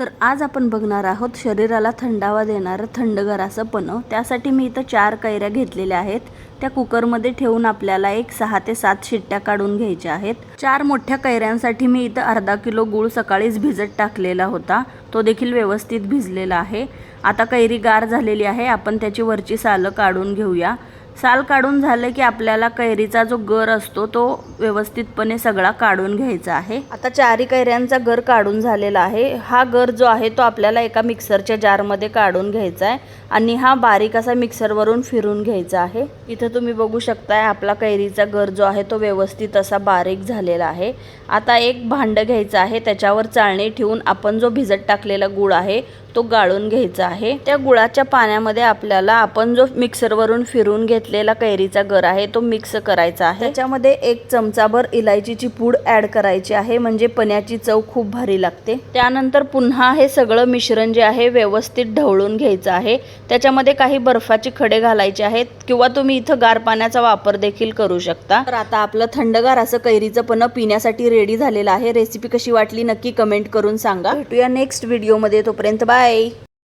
तर आज आपण बघणार आहोत शरीराला थंडावा देणारं थंडगार असं पन्ह। त्यासाठी मी इथं 4 कैऱ्या घेतलेल्या आहेत। त्या कुकरमध्ये ठेवून आपल्याला 6 ते 7 शिट्ट्या काढून घ्यायच्या आहेत। 4 मोठ्या कैऱ्यांसाठी मी इथं अर्धा किलो गूळ सकाळीच भिजत टाकलेला होता, तो देखील व्यवस्थित भिजलेला आहे। आता कैरी गार झालेली आहे, आपण त्याची वरची सालं काढून घेऊया। साल काढून झालं की आपल्याला कैरीचा जो गर असतो तो व्यवस्थितपणे सगळा काढून घ्यायचा आहे। आता 4 कैऱ्यांचा गर काढून झालेला आहे। हा गर जो आहे तो आपल्याला एका मिक्सरच्या जारमध्ये काढून घ्यायचा आहे आणि हा बारीक असा मिक्सरवरून फिरून घ्यायचा आहे। इथं तुम्ही बघू शकताय आपला कैरीचा गर जो आहे तो व्यवस्थित असा बारीक झालेला आहे। आता एक भांडं घ्यायचं आहे, त्याच्यावर चाळणी ठेवून आपण जो भिजत टाकलेला गूळ आहे तो गाळून घ्यायचा आहे। त्या गुळाच्या पाण्यामध्ये आपल्याला आपण जो मिक्सरवरून फिरून घेतलेला कैरीचा गर आहे तो मिक्स करायचा आहे। त्याच्यामध्ये 1 चमचाभर इलायचीची पूड ॲड करायची आहे, म्हणजे पन्ह्याची चव खूप भारी लागते। त्यानंतर पुन्हा हे सगळं मिश्रण जे आहे व्यवस्थित ढवळून घ्यायचं आहे। त्याच्यामध्ये काही बर्फाचे खडे घालायचे आहेत किंवा तुम्ही इथं गार पाण्याचा वापर देखील करू शकता। तर आता आपलं थंडगार असं कैरीचं पन्ह पिण्यासाठी रेडी झालेलं आहे। रेसिपी कशी वाटली नक्की कमेंट करून सांगा। भेटूया नेक्स्ट व्हिडिओमध्ये, तोपर्यंत बाय।